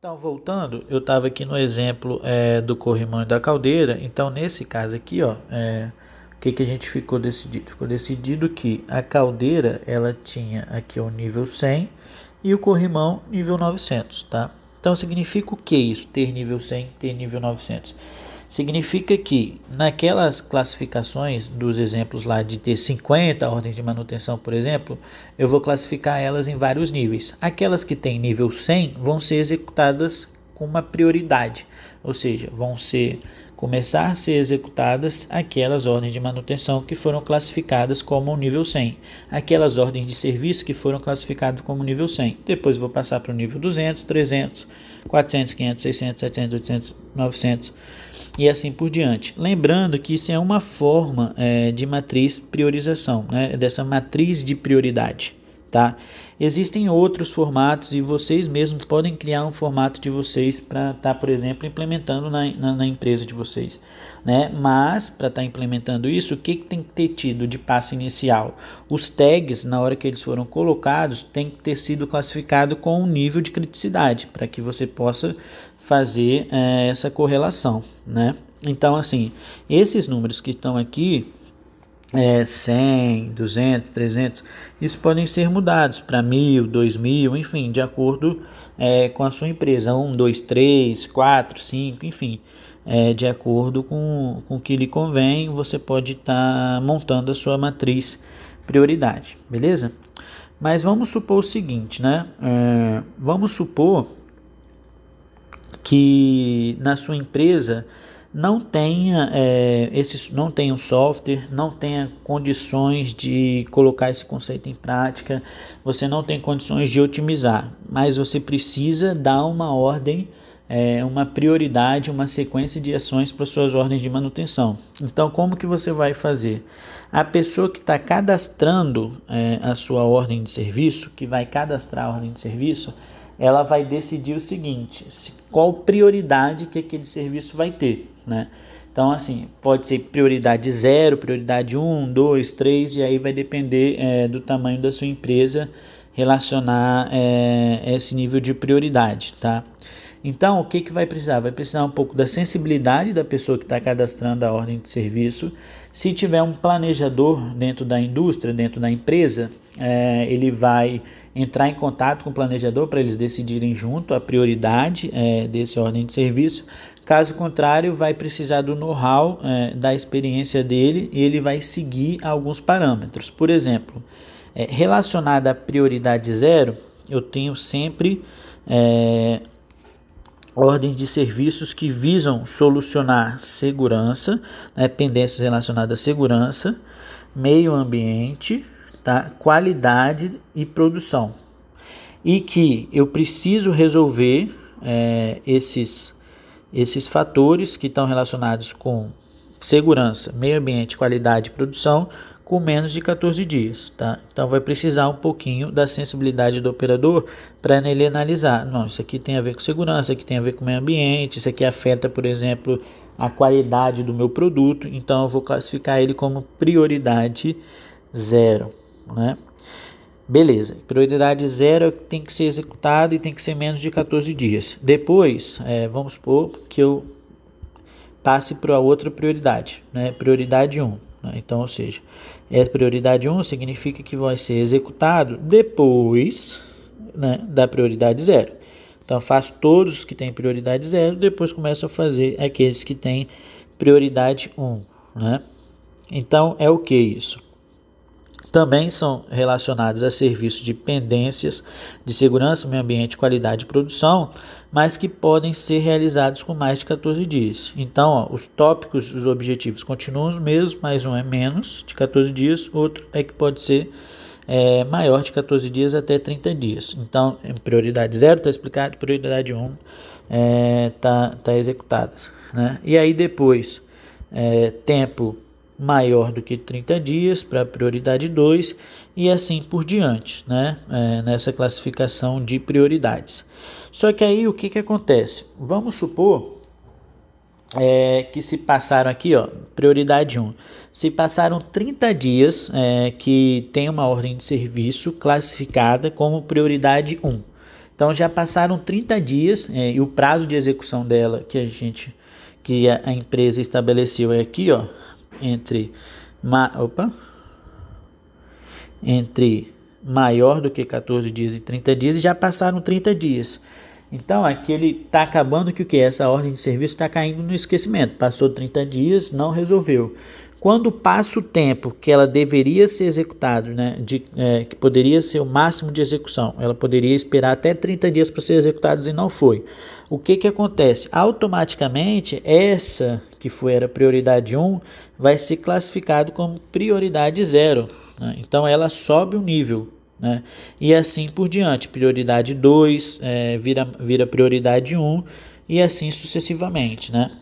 Então, voltando, eu estava aqui no exemplo do corrimão e da caldeira. Então, nesse caso aqui, ó, o que que a gente ficou decidido? Ficou decidido que a caldeira, ela tinha aqui o nível 100 e o corrimão nível 900, tá? Então, significa o que isso, ter nível 100, ter nível 900? Significa que naquelas classificações dos exemplos lá de ter 50 ordens de manutenção, por exemplo, eu vou classificar elas em vários níveis. Aquelas que têm nível 100 vão ser executadas com uma prioridade, ou seja, começar a ser executadas aquelas ordens de manutenção que foram classificadas como nível 100, aquelas ordens de serviço que foram classificadas como nível 100. Depois vou passar para o nível 200, 300, 400, 500, 600, 700, 800, 900 e assim por diante. Lembrando que isso é uma forma de matriz priorização, né? Dessa matriz de prioridade, tá? Existem outros formatos e vocês mesmos podem criar um formato de vocês para estar, por exemplo, implementando na empresa de vocês, né? Mas para estar implementando isso, o que tem que ter tido de passo inicial? Os tags, na hora que eles foram colocados, tem que ter sido classificado com um nível de criticidade, para que você possa fazer essa correlação, né? Então, assim, esses números que estão aqui, 100, 200, 300, isso podem ser mudados para 1000, 2000, enfim, de acordo com a sua empresa, 1, 2, 3, 4, 5, enfim, de acordo com o que lhe convém, você pode estar montando a sua matriz prioridade, beleza? Mas vamos supor o seguinte, né? Vamos supor que na sua empresa não tenha não tenha um software, não tenha condições de colocar esse conceito em prática, você não tem condições de otimizar, mas você precisa dar uma ordem, uma prioridade, uma sequência de ações para suas ordens de manutenção. Então, como que você vai fazer? A pessoa que está cadastrando a sua ordem de serviço, que vai cadastrar a ordem de serviço, ela vai decidir o seguinte, qual prioridade que aquele serviço vai ter, né? Então, assim, pode ser prioridade 0, prioridade 1, 2, 3, e aí vai depender do tamanho da sua empresa relacionar esse nível de prioridade, tá? Então, o que vai precisar? Vai precisar um pouco da sensibilidade da pessoa que está cadastrando a ordem de serviço. Se tiver um planejador dentro da indústria, dentro da empresa, ele vai entrar em contato com o planejador para eles decidirem junto a prioridade dessa ordem de serviço. Caso contrário, vai precisar do know-how, da experiência dele, e ele vai seguir alguns parâmetros. Por exemplo, relacionado à prioridade 0, eu tenho sempre ordens de serviços que visam solucionar segurança, pendências relacionadas à segurança, meio ambiente, tá? Qualidade e produção. E que eu preciso resolver esses fatores que estão relacionados com segurança, meio ambiente, qualidade e produção com menos de 14 dias, tá? Então vai precisar um pouquinho da sensibilidade do operador para ele analisar, não, isso aqui tem a ver com segurança, isso aqui tem a ver com meio ambiente, isso aqui afeta, por exemplo, a qualidade do meu produto, então eu vou classificar ele como prioridade 0, né? Beleza, prioridade 0 tem que ser executado e tem que ser menos de 14 dias. Depois, vamos supor que eu passe para outra prioridade, né? Prioridade 1. Né? Então, ou seja, prioridade 1 significa que vai ser executado depois, né, da prioridade 0. Então, faço todos os que têm prioridade 0, depois começo a fazer aqueles que têm prioridade 1. Né? Então, é o que isso? Também são relacionados a serviços de pendências de segurança, meio ambiente, qualidade e produção, mas que podem ser realizados com mais de 14 dias. Então, os tópicos, os objetivos continuam os mesmos, mas um é menos de 14 dias, outro é que pode ser maior de 14 dias até 30 dias. Então, prioridade 0 está explicado, prioridade 1 está executada. Né? E aí depois, tempo maior do que 30 dias para prioridade 2 e assim por diante, né? Nessa classificação de prioridades. Só que aí o que acontece? Vamos supor que se passaram aqui, ó, prioridade 1, se passaram 30 dias que tem uma ordem de serviço classificada como prioridade 1. Então já passaram 30 dias e o prazo de execução dela que a empresa estabeleceu é aqui, ó, entre maior do que 14 dias e 30 dias, e já passaram 30 dias. Então aqui ele está acabando que o que? Essa ordem de serviço está caindo no esquecimento. Passou 30 dias, não resolveu. Quando passa o tempo que ela deveria ser executada, né, que poderia ser o máximo de execução, ela poderia esperar até 30 dias para ser executada e não foi. O que acontece? Automaticamente, essa que era prioridade 1 vai ser classificado como prioridade 0. Né? Então ela sobe o nível. Né? E assim por diante, prioridade 2 vira prioridade 1 e assim sucessivamente, né?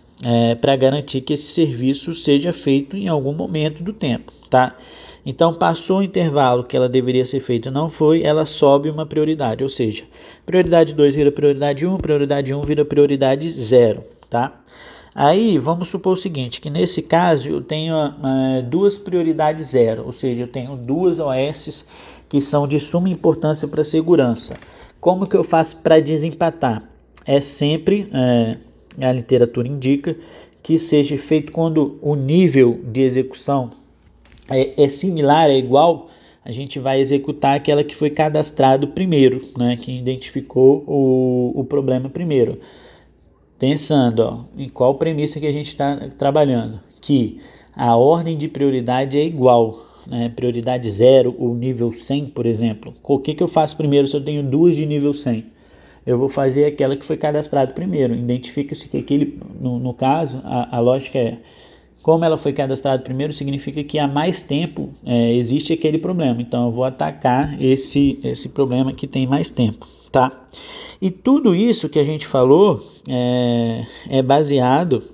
Para garantir que esse serviço seja feito em algum momento do tempo, tá? Então passou o intervalo que ela deveria ser feita, não foi, ela sobe uma prioridade, ou seja, prioridade 2 vira prioridade 1 vira prioridade 0, tá? Aí vamos supor o seguinte, que nesse caso eu tenho duas prioridades 0, ou seja, eu tenho duas OSs que são de suma importância para a segurança. Como que eu faço para desempatar? É sempre, a literatura indica, que seja feito quando o nível de execução é similar, é igual, a gente vai executar aquela que foi cadastrado primeiro, né, que identificou o problema primeiro. Pensando, ó, em qual premissa que a gente está trabalhando, que a ordem de prioridade é igual, né? Prioridade 0, o nível 100, por exemplo. O que eu faço primeiro se eu tenho duas de nível 100? Eu vou fazer aquela que foi cadastrada primeiro. Identifica-se que no caso, a lógica é, como ela foi cadastrada primeiro, significa que há mais tempo existe aquele problema. Então eu vou atacar esse problema que tem mais tempo, tá? E tudo isso que a gente falou é baseado,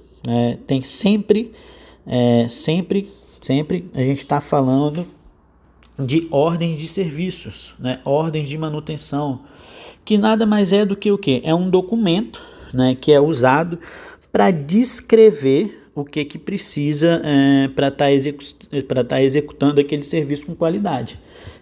tem sempre a gente está falando de ordens de serviços, né? Ordens de manutenção, que nada mais é do que o quê? É um documento, né, que é usado para descrever o que precisa para estar executando aquele serviço com qualidade.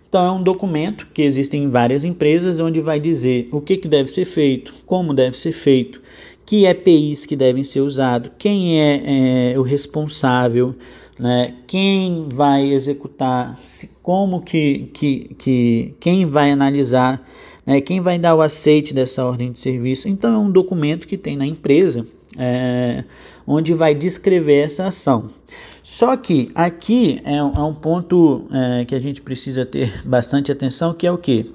Então é um documento que existe em várias empresas, onde vai dizer o que deve ser feito, como deve ser feito, que EPIs que devem ser usados, quem é o responsável, né, quem vai executar, como quem vai analisar, né, quem vai dar o aceite dessa ordem de serviço. Então é um documento que tem na empresa, onde vai descrever essa ação. Só que aqui é um ponto que a gente precisa ter bastante atenção, que é o quê?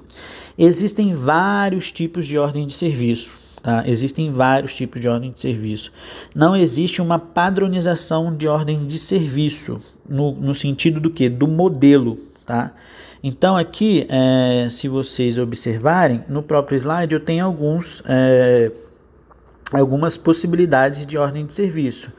Existem vários tipos de ordem de serviço, tá? Existem vários tipos de ordem de serviço. Não existe uma padronização de ordem de serviço, no sentido do quê? Do modelo, tá? Então aqui, se vocês observarem, no próprio slide eu tenho algumas possibilidades de ordem de serviço,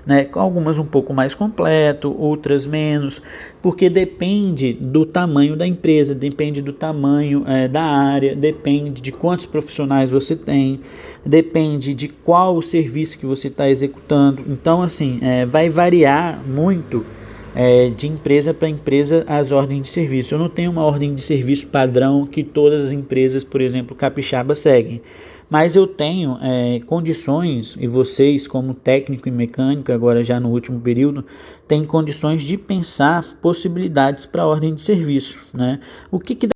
né? Algumas um pouco mais completo, outras menos, porque depende do tamanho da empresa, depende do tamanho da área, depende de quantos profissionais você tem, depende de qual o serviço que você está executando. Então assim, vai variar muito de empresa para empresa as ordens de serviço. Eu não tenho uma ordem de serviço padrão que todas as empresas, por exemplo, capixaba, seguem. Mas eu tenho condições, e vocês como técnico em mecânica, agora já no último período, têm condições de pensar possibilidades para a ordem de serviço, né? O que